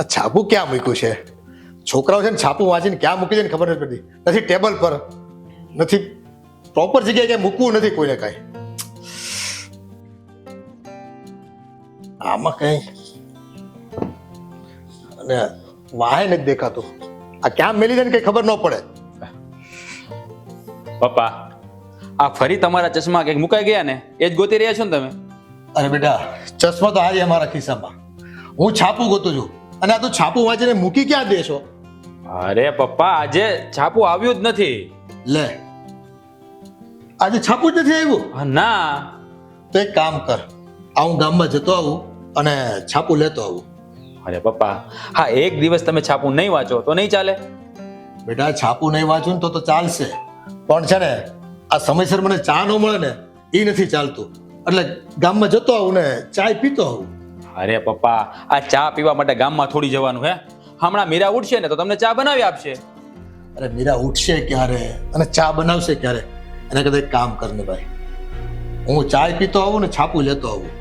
આ છાપું ક્યાં મૂક્યું છે? છોકરાઓ છે ને છાપું વાંચીને ક્યાં મૂકી છે ને ખબર નથી પડતી. નથી ટેબલ પર, નથી પ્રોપર જગ્યાએ ક્યાંય મૂકવું નથી કોઈને કાંઈ. આમાં કઈ અને વાહે નથી દેખાતું. આ ક્યાં મેલી છે ને કઈ ખબર ન પડે. પપ્પા, આ ફરી તમારા ચશ્મા કંઈક મુકાઈ ગયા ને એ જ ગોતી રહ્યા છો ને તમે? અરે બેટા, ચશ્મા તો આજે અમારા ખિસ્સામાં. હું છાપું ગોતું છું અને આ તું છાપું વાંચીને મૂકી ક્યાં દેશો? અરે પપ્પા, આજે છાપું આવ્યું જ નથી. લે, આજે છાપું જ નથી આવ્યું? હા, ના. તો એક કામ કર, આ હું ગામમાં જતો આવું અને છાપું લેતો આવું. અરે પપ્પા, હા, એક દિવસ તમે છાપું નહીં વાંચો તો નહીં ચાલે. બેટા, છાપું નહીં વાંચું ને તો ચાલશે, પણ છે ને આ સમયસર મને ચા ન મળે ને એ નથી ચાલતું. એટલે ગામમાં જતો આવું ને ચાય પીતો આવું. અરે પપ્પા, આ ચા પીવા માટે ગામમાં થોડી જવાનું હે? હમણાં મીરા ઉઠશે ને તો તમને ચા બનાવી આપશે. અરે મીરા ઉઠશે ક્યારે અને ચા બનાવશે ક્યારે? એને કદાચ એક કામ કર ને ભાઈ, હું ચાય પીતો આવું ને છાપું લેતો આવું.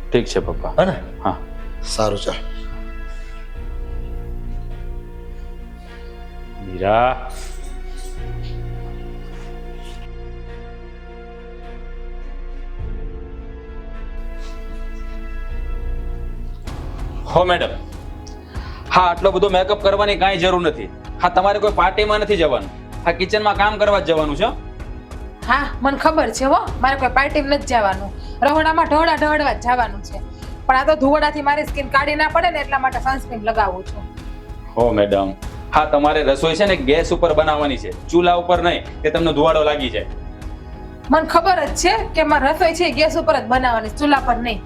ઠીક છે પપ્પા. હે ને? હા, સારું, ચાલ. મીરા, હો મેડમ, હા, આટલો બધો મેકઅપ કરવાની કાંઈ જરૂર નથી. હા, તમારે કોઈ પાર્ટીમાં નથી જવાનું. હા, કિચનમાં કામ કરવા જ જવાનું છે. હા, મને ખબર છે હો, મારે કોઈ પાર્ટીમાં નથી જવાનું. રહોડામાં ઢોળા ઢળવા જ જવાનું છે. પણ આ તો ધુવડાથી મારી સ્કિન કાઢી ના પડે ને એટલા માટે સનસ્ક્રીન લગાવું છું. હો મેડમ, હા, તમારે રસોઈ છે ને ગેસ ઉપર બનાવવાની છે, ચૂલા ઉપર નહીં, કે તમને ધુવાડો લાગી જાય. મને ખબર જ છે કે મારી રસોઈ છે ગેસ ઉપર જ બનાવવાની, ચૂલા પર નહીં.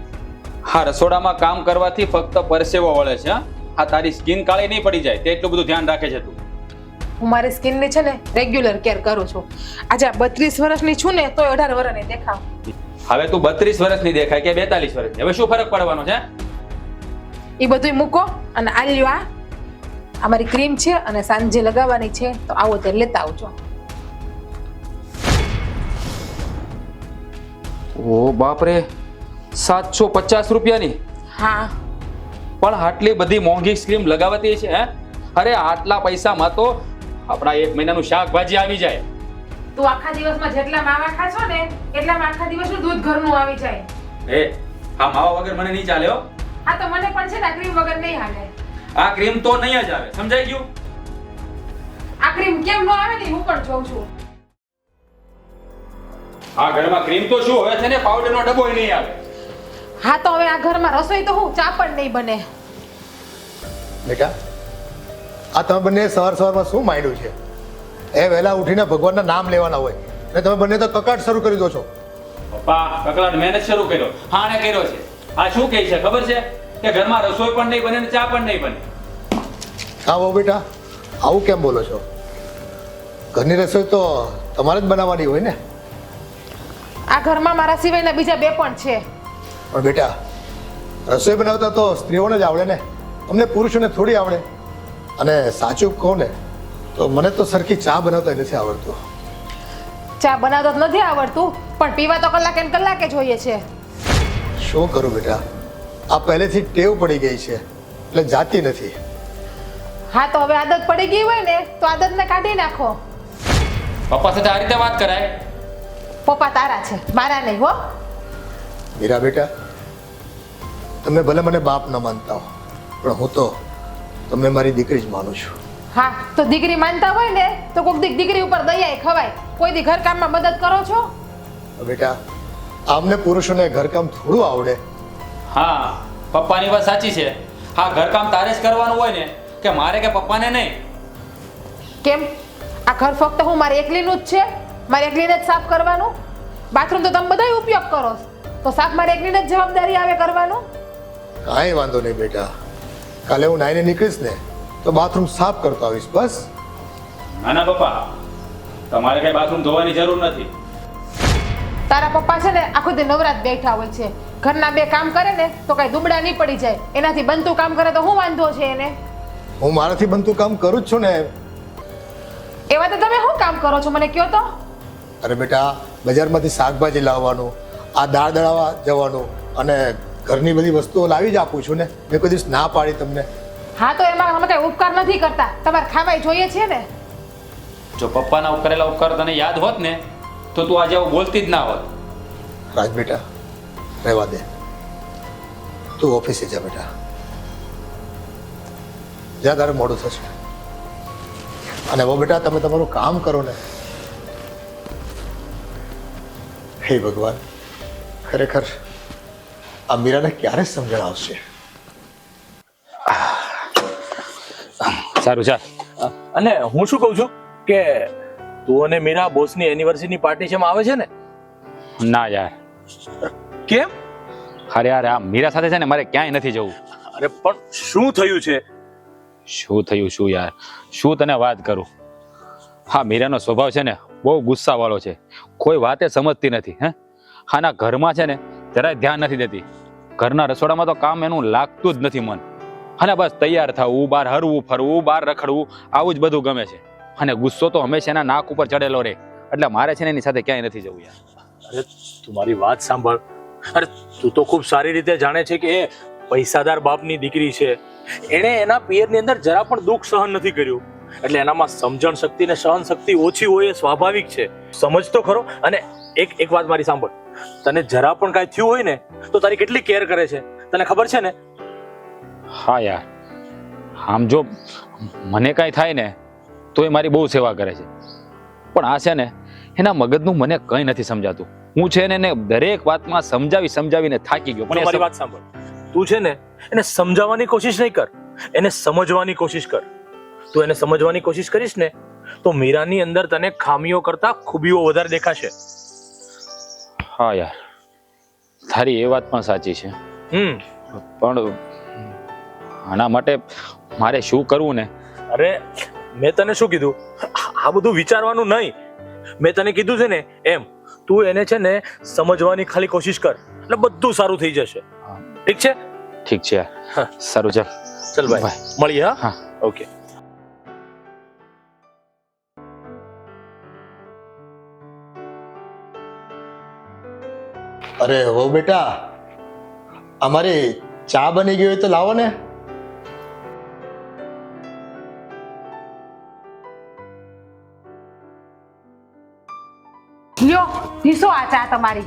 હા, રસોડામાં કામ કરવાથી ફક્ત પરસેવો વળે છે. હા, તારી સ્કિન કાળી નહીં પડી જાય તે એટલું બધું ધ્યાન રાખે છે તું. હું મારી સ્કિનની છે ને રેગ્યુલર કેર કરું છું. આજે 32 વર્ષની છું ને તોય 18 વર્ષની દેખાવ. હવે તું 32 વર્ષની દેખાય કે 42 વર્ષની, હવે શું ફરક પડવાનો છે? એ બધુંય મૂકો અને આ લ્યો, આ મારી ક્રીમ છે અને સાંજે લગાવવાની છે, તો આવો ત્યારે લેતા આવજો. ઓ બાપરે, 750 રૂપિયાની? હા, પણ આટલી બધી મોંઘી ક્રીમ લગાવતી છે હે? અરે આટલા પૈસામાં તો આપણા 1 મહિનાનું શાકભાજી આવી જાય. તું આખા દિવસમાં જેટલા માવા ખાશો ને એટલામાં આખા દિવસનું દૂધ ઘરનું આવી જાય. એ આ માવા વગર મને નહીં ચાલે હો. હા, તો મને પણ છે ને ક્રીમ વગર નહીં હાલે. આ ક્રીમ તો નહીં જ આવે, સમજાઈ ગયું? આ ક્રીમ કેમ ન આવે ને હું પણ જોઉં છું. આ ઘરમાં ક્રીમ તો શું હવે છે ને પાવડરનો ડબ્બો નહીં આવે. હા, તો હવે આ ઘરમાં રસોઈ તો હું ચા પણ નહીં બને. બેટા, આ તમે બંને સવારમાં શું માંડ્યું છે? એ વહેલા ઉઠીને ભગવાનના નામ લેવાના હોય અને તમે બંને તો કકાટ શરૂ કરી દો છો. પપ્પા, કકલાટ મહેનત શરૂ કર્યો, હાણે કર્યો છે. આ શું કહે છે ખબર છે કે ઘરમાં રસોઈ પણ નહીં બને ને ચા પણ નહીં બને. હા બહુ બેટા, આવું કેમ બોલો છો? ઘરની રસોઈ તો તમારે જ બનાવવાની હોય ને. આ ઘરમાં મારા સિવાયના બીજા 2 પણ છે. પણ બેટા, રસોઈ બનાવતા તો સ્ત્રીઓને જ આવડે ને, અમને પુરુષોને થોડી આવડે. અને સાચું કહું ને તો મને તો સરખી ચા બનાવતા નથી આવડતું. ચા બનાવતા તો નથી આવડતું, પણ પીવા તો કલાકે ને કલાકે જોઈએ છે. શું કરું બેટા, આ પહેલેથી ટેવ પડી ગઈ છે એટલે જાતી નથી. હા, તો હવે આદત પડી ગઈ હોય ને તો આદતને કાઢી નાખો. પપ્પા સાથે આ રીતે વાત કરાય? પપ્પા તારા છે, મારા નહીં હો. મીરા બેટા, તમે ભલે મને બાપ ન માનતા હો, પણ હું તો તમને મારી દીકરી જ માનું છું. હા, તો દીકરી માનતા હોય ને તો કોઈક દીકરી ઉપર દયાએ ખવાય. કોઈ દી ઘરકામમાં મદદ કરો છો? બેટા, આમને પુરુષોને ઘરકામ થોડું આવડે. હા, પપ્પાની વાત સાચી છે. હા, ઘરકામ તારે જ કરવાનું હોય ને, કે મારે કે પપ્પાને નહીં. કેમ? આ ઘર ફક્ત હું મારી એકલીનું જ છે? મારી એકલીને જ સાફ કરવાનું? બાથરૂમ તો તમે બધાય ઉપયોગ કરો, તો સાફ મારી એકલીને જ જવાબદારી આવે કરવાનું? કાંઈ વાંધો નહીં બેટા, કાલે હું નાઈને નીકળીશ ને તો બાથરૂમ સાફ કરતો આવીશ બસ. ના ના પપ્પા, તમારે કઈ બાથરૂમ ધોવાની જરૂર નથી. તારા પપ્પા છે ને આખો દી નવરાત બેઠા હોય છે. ઘરના 2 કામ કરે ને તો કઈ દુબળા નહીં પડી જાય. એનાથી બનતું કામ કરે તો હું વાંધો છે એને? હું મારાથી બનતું કામ કરું જ છું ને. એવા તો તમે શું કામ કરો છો મને કહો તો? અરે બેટા, બજારમાંથી શાકભાજી લાવવાનું, આ દાળ દળાવવા જવાનું અને ઘરની બધી વસ્તુઓ લાવી જ આપું છું ને. મેં કોઈ દિવસ ના પાડી તમને. હા તો એમાં અમે કઈ ઉપકાર નથી કરતા, તમારે ખાવાય જોઈએ છે ને. જો પપ્પાના કરેલા ઉપકાર તને યાદ હોત ને તો તું આજે આવું બોલતી જ ના હોત. રાજ બેટા, રહેવા દે. તું ઓફિસે જા બેટા. જ્યાં તારે મોડું થશે. અને હવે બેટા તમે તમારું કામ કરો ને. હે ભગવાન, ખરેખર આ મીરાને ક્યારે સમજણ આવશે? સારું ચાલ. અને હું શું કહું છું કે તું અને મીરા બોસની એનિવર્સરીની પાર્ટી છે આવે છે ને? ના યાર. કેમ? અરે યાર આ મીરા સાથે છે ને મારે ક્યાંય નથી જવું. અરે પણ શું થયું છે? શું થયું શું યાર, શું તને વાત કરું. હા મીરાનો સ્વભાવ છે ને બહુ ગુસ્સાવાળો છે, કોઈ વાતે સમજતી નથી. હે આના ઘરમાં છે ને જરાય ધ્યાન નથી દેતી. ઘરના રસોડામાં તો કામ એનું લાગતું જ નથી મન. અને બસ તૈયાર થવું, બહાર હરવું ફરવું, બહાર રખડવું, આવું જ બધું ગમે છે. અને ગુસ્સો તો હંમેશા એના નાક ઉપર ચડેલો રહે. એટલે મારે છે ને એની સાથે ક્યાંય નથી જવું યાર. અરે તું મારી વાત સાંભળ. અરે તું તો ખૂબ સારી રીતે જાણે છે કે એ પૈસાદાર બાપની દીકરી છે. એણે એના પિયરની અંદર જરા પણ દુઃખ સહન નથી કર્યું, એટલે એનામાં સમજણ શક્તિ ને સહન શક્તિ ઓછી હોય એ સ્વાભાવિક છે. સમજ તો ખરો. અને એક વાત મારી સાંભળ, તને જરા પણ કાંઈ થયું હોય ને તો તારી કેટલી કેર કરે છે તને ખબર છે ને? હા યાર, આમ જો મને કાંઈ થાય ને તો એ મારી બહુ સેવા કરે છે. પણ આ છે ને એના મગજનું મને કંઈ નથી સમજાતું. હું છે ને એને દરેક વાતમાં સમજાવીને થાકી ગયો. પણ મારી વાત સાંભળ, તું છે ને એને સમજાવવાની કોશિશ નહીં કર, એને સમજવાની કોશિશ કર. તું એને સમજવાની કોશિશ કરીશ ને તો મીરાની અંદર તને ખામીઓ કરતા ખૂબીઓ વધારે દેખાશે. હા યાર, તારી એ વાત પણ સાચી છે. પણ આના માટે મારે શું કરવું ને? અરે મેં તને શું કીધું, આ બધું વિચારવાનું નહીં. મેં તને કીધું છે ને એમ તું એને છે ને સમજવાની ખાલી કોશિશ કર, એટલે બધું સારું થઈ જશે. ઠીક છે? ઠીક છે યાર. સારું ચાલ. ચલ ભાઈ મળીએ. હા ઓકે. અરે હો બેટા, અમારી ચા બની ગઈ હોય તો લાવો ને. લ્યો પીસો આ ચા તમારી.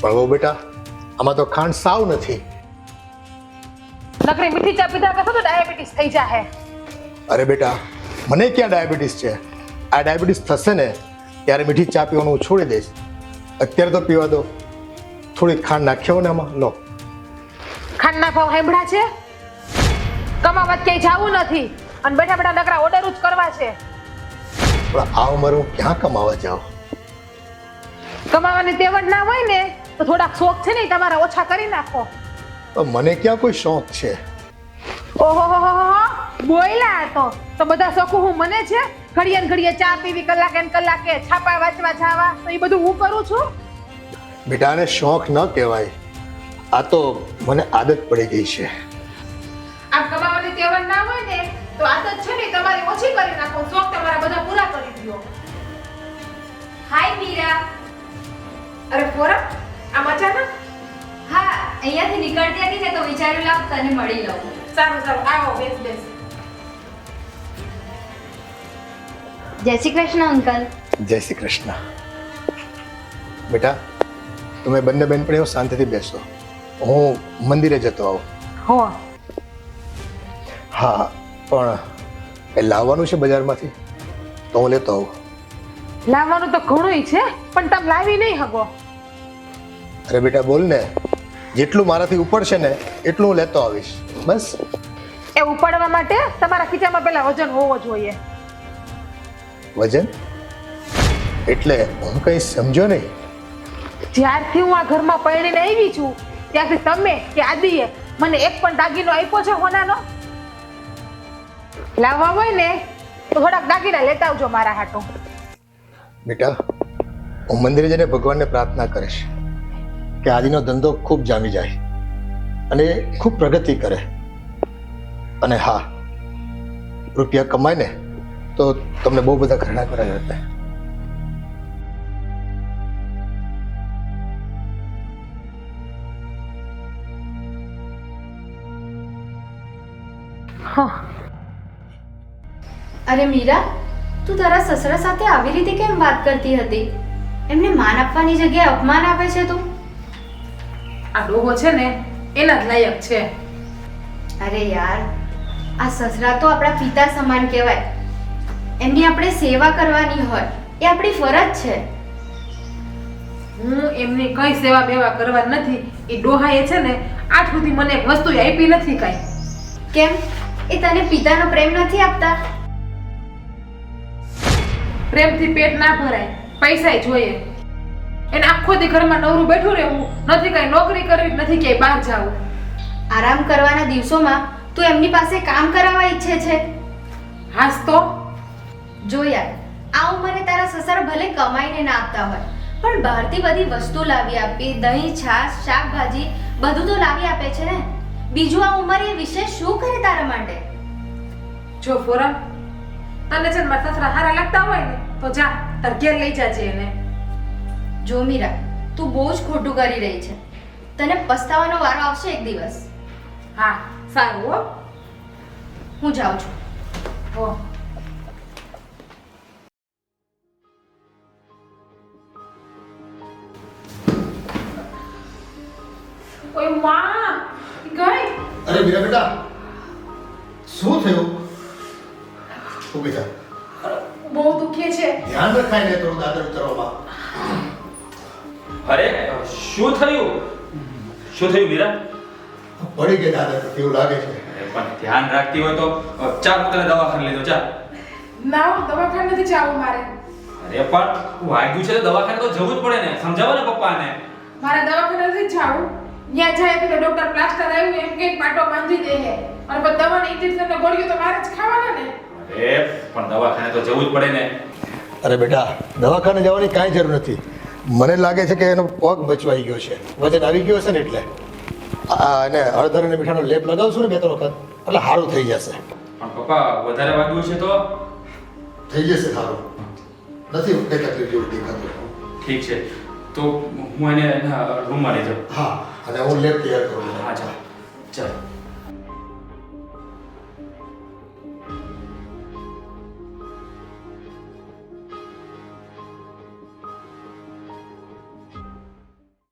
પણ હો બેટા, આમાં તો ખાંડ સાવ નથી. નકરી મીઠી ચા પીધા કરશો તો ડાયાબિટીસ થઈ જાહે. અરે બેટા, મને ક્યાં ડાયાબિટીસ છે? આ ડાયાબિટીસ થશે ને ત્યારે મીઠી ચા પીવાનું હું છોડી દઈશ. અત્યારે તો પીવા દો. થોડી ખાંડ નાખ્યો ને આમાં, લો. ખાંડના ભાવ સાંભળ્યા છે? કમાવા ક્યાંય જાવું નથી અને બેઠા બેઠા નકરા ઓર્ડર જ કરવા છે. પણ આ ઉંમર હું ક્યાં કમાવા જાઉં? કમાવાની તેવડ ના હોય ને તો થોડાક શોખ છે ને ઈ તમારા ઓછા કરી નાખો. પણ મને ક્યાં કોઈ શોખ છે? ઓહો બોયલા તો બધા શોખ હું મને છે? ઘડીએ ને ઘડીએ ચા પીવી, કલાકે ને કલાકે છાપા વાંચવા જાવા, તો એ બધું હું કરું છું. બેટા, આને શોખ ન કહેવાય, આ તો મને આદત પડી ગઈ છે. આમ કમાવાની તેવડ ના હોય ને તો આદત છે ને તમારી ઓછી કરી નાખો, શોખ તમારા બધા પૂરા કરી દો. હાય મીરા. અરે પોરા, આ મજાના? હા, અહીંયાથી નીકળતી હતી ને તો વિચાર્યું લાવ તને મળી લઉં. સારું આવો, બેસ. જય શ્રી કૃષ્ણ અંકલ. જય શ્રી કૃષ્ણ. બેટા, તમે બંને બહેનપણીઓ શાંતિથી બેસો, હું મંદિરે જતો આવું. હો. હા, પણ એ લાવવાનું છે બજારમાંથી તો હું લેતો આવું. લાવવાનું તો ઘણુંય છે પણ તમે લાવી નહીં હગો. અરે બેટા બોલ ને, જેટલું મારાથી ઉપડશે ને એટલું હું લેતો આવીશ, બસ. એ ઉપાડવા માટે તમારા ખીચામાં પહેલા વજન હોવો જોઈએ. વજન એટલે હું કઈ સમજો નહીં. જ્યારથી હું આ ઘરમાં પરણીને આવી છું ત્યારથી તમે કે આદિએ મને એક પણ દાગીનો આપ્યો છે હોનાનો? લાવવા હોય ને તો થોડાક દાગીના લેતા આવજો મારા હાટુ. બેટા, હું મંદિરે જઈને ભગવાનને પ્રાર્થના કરીશ કે આદિનો ધંધો ખૂબ જામી જાય અને ખૂબ પ્રગતિ કરે. અને હા, રૂપિયા કમાય ને તો તમને બહુ બધા ઘરડા કરાયા હતા. હા અરે મીરા, તું તારા સસરા સાથે આવી રીતે કેમ વાત કરતી હતી? એમને માન આપવાની જગ્યાએ અપમાન આપે છે તું. આ ડોહો છે ને એના જ લાયક છે. અરે યાર, આ સસરા તો આપણા પિતા સમાન કહેવાય. એમની આપણે સેવા કરવાની હોય, એ આપણી ફરજ છે. હું એમની કઈ સેવા બેવા કરવા નથી. એ ડોહાએ છે ને આજ સુધી મને એક વસ્તુ આપી નથી કાંઈ. કેમ? એ તને પિતાનો પ્રેમ નથી આપતા? પ્રેમથી પેટ ના ભરાય, પૈસા જોઈએ. એને આખો દી ઘરમાં નવરું બેઠું રહેવું નથી, કઈ નોકરી કરવી નથી, ક્યાંય બહાર જાવું. આરામ કરવાના દિવસોમાં તું એમની પાસે કામ કરાવવા ઈચ્છે છે? હાસ તો જો યાર, આ ઉંમરે તારા સસરા ભલે કમાઈને ના આપતા હોય, પણ બહારથી બધી વસ્તુ લાવી આપી, દહીં, છાશ, શાકભાજી બધું તો લાવી આપે છે ને. બીજું આ ઉંમરે એ વિશેષ શું કરે તારા માટે? જો ફોરમ, તને છે ને મારા સસરા હારા લાગતા હોય ને તો જા તાર ઘેર લઈ જાજે એને. જો મીરા, તું બહુ જ ખોટું કરી રહી છે. તને પસ્તાવાનો વારો આવશે એક દિવસ. હા સારું હો. હું જાઉં છું. હો ઓય માં ગઈ. અરે મીરા બેટા, શું થયું? ઊભી થા. બહુ દુખે છે. ધ્યાન રખાય ને થોડું દાદર ઉતરવામાં. અરે શું થયું? શું થયું મીરા? પડી ગઈ દાદર પર, એવું લાગે છે. પણ ધ્યાન રાખતી હોય તો ચાલ હું તને દવાખાને લઈ જાઉં. ચાલ. ના દવાખાને નથી જવું મારે. અરે પણ વાગ્યું છે તો દવાખાને તો જવું જ પડે ને. સમજાવો ને પપ્પાને. મારે દવાખાને નથી જવું. ત્યાં જાય તો ડોક્ટર પ્લાસ્ટર આવ્યું એમ કે પાટો બાંધી દે છે અને પછી દવાને ઇન્જેક્શન ને ગોળીઓ તો મારે જ ખાવાના ને. અરે પણ દવાખાને તો જવું જ પડે ને. અરે બેટા, દવાખાને જવાની કાંઈ જરૂર નથી. મને લાગે છે કે એનો પગ બચવાઈ ગયો છે, વજન આવી ગયો હશે ને એટલે. અને હળદર અને મીઠાનો લેપ લગાવશું ને 2-3 વખત એટલે સારું થઈ જશે. પણ પપ્પા વધારે વાગ્યું છે તો? થઈ જશે સારું. નથી કઈ તકલીફ જેવું દેખાતું. ઠીક છે, તો હું એને એના રૂમમાં લઈ જાઉં. હા, અને હું લેપ તૈયાર કરું. હા ચાલ ચાલ.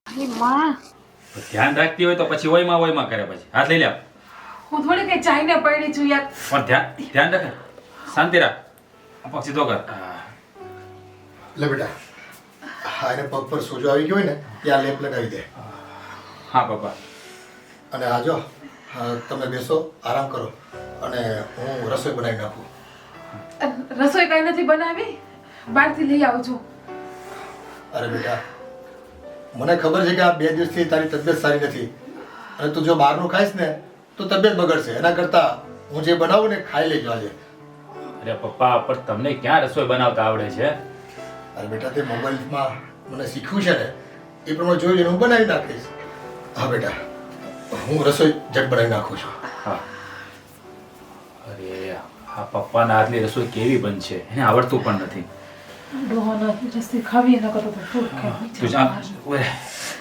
અરે માં, ધ્યાન રાખતી હોય તો પછી ઓયમાં કરે. પછી હાથ લઈ લે. હું થોડી કઈ ચાઈને પડી છું યાર. પણ ધ્યાન રાખે. શાંતિ રાખ. પગ સીધો કર. લે બેટા, હા, એને પગ પર સોજો આવી ગયો હોય ને ત્યાં લેપ લગાવી દે. હા પપ્પા. અને આ જો, તમે બેસો, આરામ કરો અને હું રસોઈ બનાવી નાખું. રસોઈ કઈ નથી બનાવી, બહારથી લઈ આવજો. અરે બેટા, મને ખબર છે કે આ 2 દિવસથી તારી તબિયત સારી નથી અને તું જો બહારનું ખાઈશ ને તો તબિયત બગડશે. એના કરતાં હું જે બનાવું ને ખાઈ લેજો આજે. અરે પપ્પા, પણ તમને ક્યાં રસોઈ બનાવતા આવડે છે? અરે બેટા, તે મોબાઈલમાં મને શીખ્યું છે ને એ પ્રમાણે જોઈને હું બનાવી નાખીશ. હા બેટા, હું રસોઈ જટ બનાવી નાખું છું. હા. અરે આ પપ્પાના હાથની રસોઈ કેવી બનશે, એને આવડતું પણ નથી. ડોહાનો રસ્તે ખાવી એના કરતા તો ફૂડ તું શાંત. ઓય,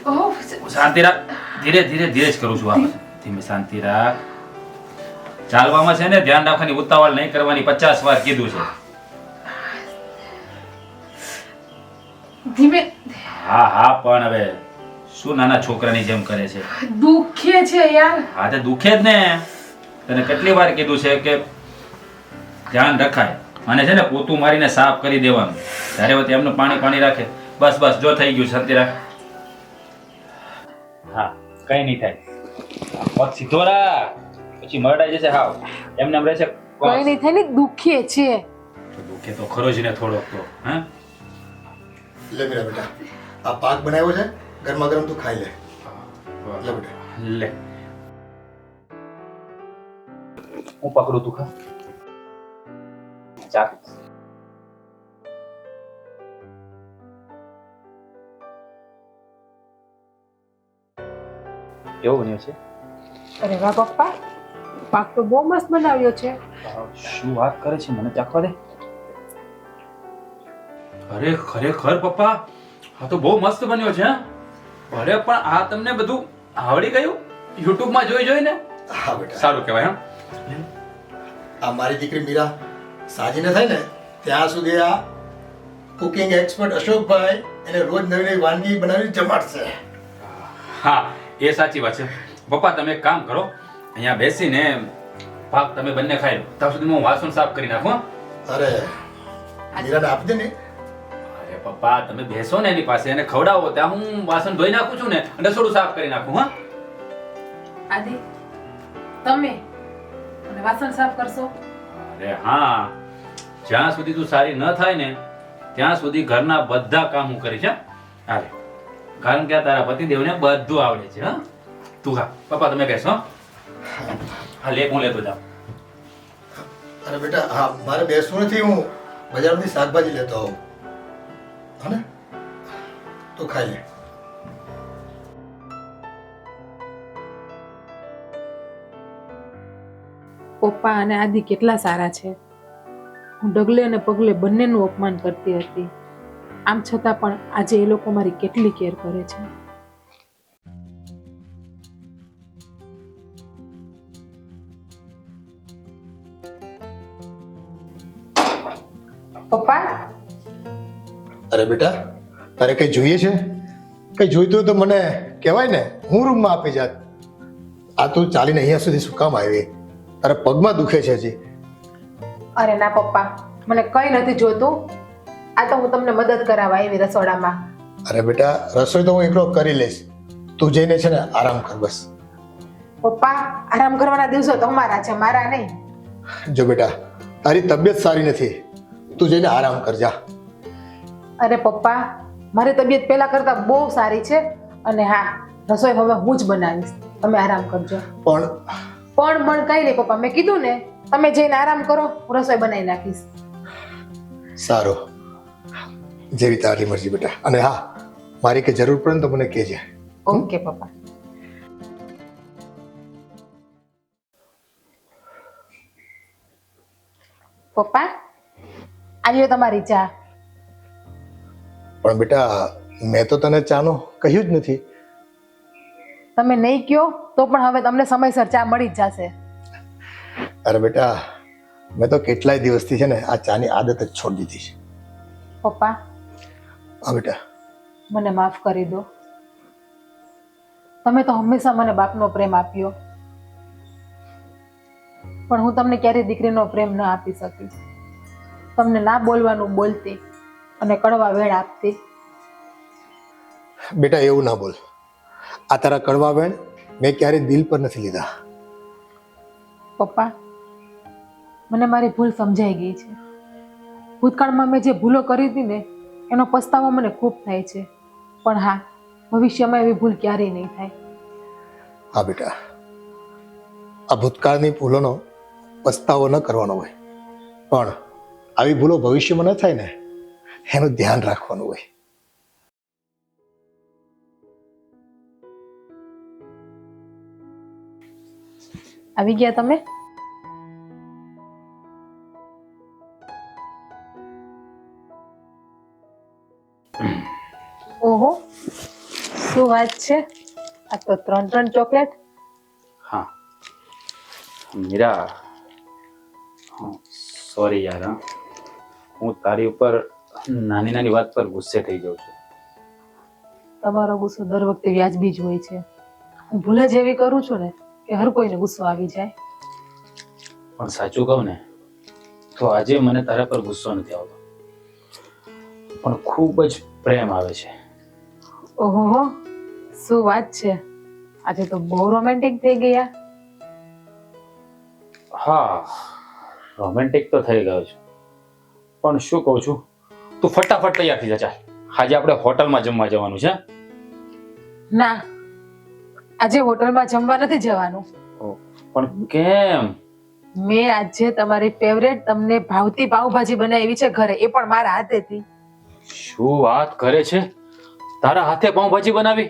ઓહ શાંતિ રાખ. ધીરે જ કરું છું. આ ધીમે શાંતિ રાખ. ચાલવામાં છે ને ધ્યાન રાખવાની, ઉતાવળ નહીં કરવાની. 50 વાર કીધું છે. ધીમે. હા પણ હવે શું નાના છોકરાની જેમ કરે છે? દુખે છે યાર. હા તે દુખે જ ને. તને કેટલી વાર કીધું છે કે ધ્યાન રખાય અને છે ને પોતું મારીને સાફ કરી દેવાનું. ત્યારે વખતે એમનું પાણી રાખે. બસ જો થઈ ગયું. શાંતિ રાખ. હા, કઈ નહીં થાય. પગ સીધો રાખ, પછી મરડાઈ જશે. હાવ એમને એમ રહેશે. કઈ નહીં થાય ને, દુખે છે. દુખે તો ખરો જ ને થોડોક તો. હા લે મેરા બેટા, આ પાક બનાવ્યો છે, ગરમા ગરમ તું ખાઈ લે. લે બેટા. લે હું પકડું, તું ખા. ચાલ. કેવો બન્યો છે? અરે વાહ પપ્પા, પાક તો બહુ મસ્ત બનાવ્યો છે. શું વાત કરે છે? મને ચાખવા દે. અરે ખરેખર પપ્પા આ તો બહુ મસ્ત બન્યો છે હા? અરે પણ આ તમને બધું આવડી ગયું YouTube માં જોઈને હા બેટા, સારું કહેવાય હા. આ મારી દીકરી મીરા સાજીને થાય ને ત્યાં સુધી આ કુકિંગ એક્સપર્ટ અશોકભાઈ એને રોજ નવી નવી વાનગી બનાવી જમાડશે. હા એ સાચી વાત છે પપ્પા તમે એક કામ કરો અહીંયા બેસીને ભાગ તમે બંને ખાઈ લો ત્યાં સુધી હું વાસણ સાફ કરી નાખું હો. અરે મીરાને આપી દે ને. અરે પપ્પા તમે બેસો ને એની પાસે અને ખવડાવો ત્યાં હું વાસણ ધોઈ નાખું છું ને અને રસોડું સાફ કરી નાખું હા. આદિ તમે અને વાસણ સાફ કરશો? અરે હા જ્યાં સુધી તું સારી ન થાય ને ત્યાં સુધી ઘરના બધા કામ હું કરીશ હા. હાલે કારણ કે આ તારા પતિદેવને બધું આવડે છે હા. તું ખા પપ્પા તમે બેસો હો. હા લે હું લેતો જાઉં. અરે બેટા હા મારે બેસવું નથી, હું બજારમાંથી શાકભાજી લેતો આવું. હા ને તું ખાઈ લે. પપ્પા અને આદિ કેટલા સારા છે. હું ડગલે અને પગલે બંનેનું અપમાન કરતી હતી, આમ છતાં પણ આજે એ લોકો મારી કેટલી કેર કરે છે. પપ્પા અરે બેટા તારે કંઈ જોઈએ છે? કંઈ જોઈતું હોય તો મને કહેવાય ને, હું રૂમમાં આપી જાત. આ તું ચાલીને અહીંયા સુધી શું કામ આવી? તારા પગમાં દુખે છે હજી? અરે ના પપ્પા મને કંઈ નથી જોતું, આ તો હું તમને મદદ કરાવવા આવી રસોડામાં. અરે બેટા રસોઈ તો હું એકલો કરી લઈશ, તું જઈને છે ને આરામ કર બસ. પપ્પા આરામ કરવાના દિવસો તમારા છે, મારા નહીં. જો બેટા તારી તબિયત સારી નથી, તું જઈને આરામ કર જા. અરે પપ્પા મારી તબિયત પહેલા કરતા બહુ સારી છે, અને હા રસોઈ હવે હું જ બનાવીશ, તમે આરામ કરજો. પણ કઈ નહીં પપ્પા, મેં કીધું ને તમે જઈને આરામ કરો, હું રસોઈ બનાવી નાખીશ. સારું, જેવી તારી મરજી બેટા. અને હા મારી કે જરૂર પડે ને તો મને કહેજે. ઓકે પપ્પા. પપ્પા આજે તમારી ચા. પણ બેટા મેં તો તને ચાનો કહ્યું જ નથી. તમે નહીં કહો તો પણ હવે તમને સમયસર ચા મળી જ જશે. અરે બેટા મેં તો કેટલાય દિવસથી છે ને આ ચાની આદત જ છોડી દીધી છે. પપ્પા હા બેટા. મને માફ કરી દો. તમે તો હંમેશા મને બાપનો પ્રેમ આપ્યો, પણ હું તમને ક્યારેય દીકરીનો પ્રેમ ન આપી શકી. તમને ના બોલવાનું બોલતી અને કડવા વેણ આપતી. બેટા એવું ના બોલ. આ તારા કડવા વેણ મેં ક્યારેય દિલ પર નથી લીધા. પપ્પા મને મારી ભૂલ સમજાઈ ગઈ છે. ભૂતકાળમાં મેં જે ભૂલો કરી હતી ને એનો પસ્તાવો મને ખૂબ થાય છે, પણ હા ભવિષ્યમાં એવી ભૂલ ક્યારેય નહીં થાય. હા બેટા, આ ભૂતકાળની ભૂલોનો પસ્તાવો ન કરવાનો હોય, પણ આવી ભૂલો ભવિષ્યમાં ન થાય ને એનું ધ્યાન રાખવાનું હોય. આવી ગયા તમે? ઓહો શું વાત છે, આ તો 3 ચોકલેટ. હા મીરા સોરી યાર હા. હું તારી ઉપર નાની નાની વાત પર ગુસ્સે થઈ જાઉં છું. તમારો ગુસ્સો દર વખતે વ્યાજબી જ હોય છે. હું ભૂલ જ એવી કરું છું ને કે હર કોઈને ગુસ્સો આવી જાય. પણ સાચું કહું ને તો આજે મને તારા પર ગુસ્સો નથી આવતો, પણ ખૂબ જ પ્રેમ આવે છે. ઓહો શું વાત છે, આજે તો બહુ રોમેન્ટિક થઈ ગયા. હા રોમેન્ટિક તો થઈ ગયો છું, પણ શું કહું છું તું ફટાફટ તૈયાર થઈ જા. ચાલ આજે આપણે હોટલમાં જમવા જવાનું છે. ના આજે હોટલમાં જમવા નથી જવાનું. પણ કેમ? મેં આજે તમારી ફેવરેટ તમને ભાવતી પાવભાજી બનાવી છે ઘરે, એ પણ મારા હાથેથી. શું વાત કરે છે, તારા હાથે પાવભાજી બનાવી?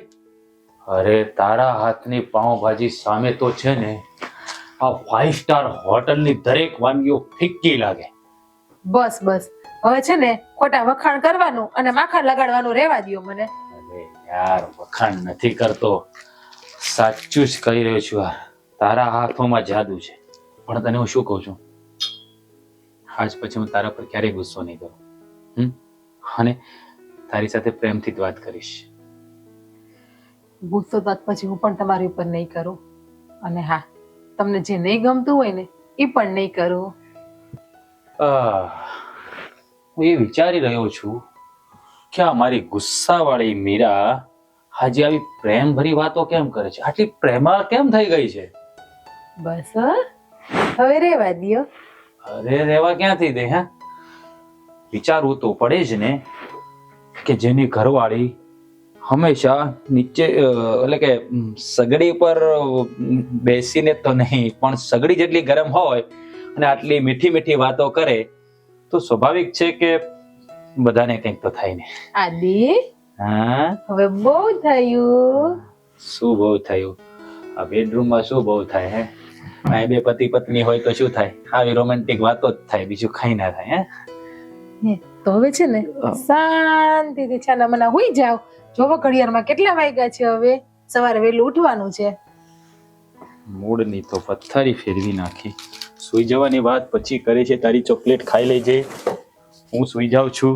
અરે તારા હાથની પાવભાજી સામે તો છે ને આ 5 સ્ટાર હોટલની દરેક વાનગીઓ ફિક્કી લાગે. બસ બસ હવે છે ને ખોટા વખાણ કરવાનું અને માખણ લગાડવાનું રહેવા દ્યો મને. અરે યાર વખાણ નથી કરતો, સાચું જ કહી રહ્યો છું યાર. તારા હાથોમાં જાદુ છે. પણ તને હું શું કહું છું, આજ પછી હું તારા પર ક્યારેય ગુસ્સો નહીં કરું. અને તારી સાથે પ્રેમથી જ વાત કરીશ. ગુસ્સો તો આજ પછી હું પણ તમારી ઉપર નહીં કરું. અને હા, તમને જે નહીં ગમતું હોય ને એ પણ નહીં કરું. હું એ વિચારી રહ્યો છું કે આ મારી ગુસ્સાવાળી મીરા આજે આવી પ્રેમભરી વાતો કેમ કરે છે, આટલી પ્રેમાળ કેમ થઈ ગઈ છે? બસ હવે રહેવા દ્યો. અરે રેવા ક્યાંથી દે? હે, વિચારવું તો પડે જ ને કે જેની ઘરવાળી હંમેશા નીચે એટલે કે સગડી પર બેસીને તો નહીં પણ સગડી જેટલી ગરમ હોય અને આટલી મીઠી મીઠી વાતો કરે તો સ્વાભાવિક છે કે બધાને કંઈક તો થાય ને. આદિ હા, હવે બહુ થયું. શું બહુ થયું? આ બેડરૂમમાં શું બહુ થાય? હે, આ બે પતિ પત્ની હોય તો શું થાય? આવી રોમેન્ટિક વાતો જ થાય, બીજું કઈ ના થાય. હે, તો હવે છે ને શાંતિથી છાના મના હુઈ જાવ. જોવો ઘડિયાળમાં કેટલા વાગ્યા છે. હવે સવારે વહેલું ઉઠવાનું છે. મૂડની તો પથ્થરી ફેરવી નાખી. સુઈ જવાની વાત પછી કરે છે. તારી ચોકલેટ ખાઈ લેજે, હું સુઈ જાઉં છું.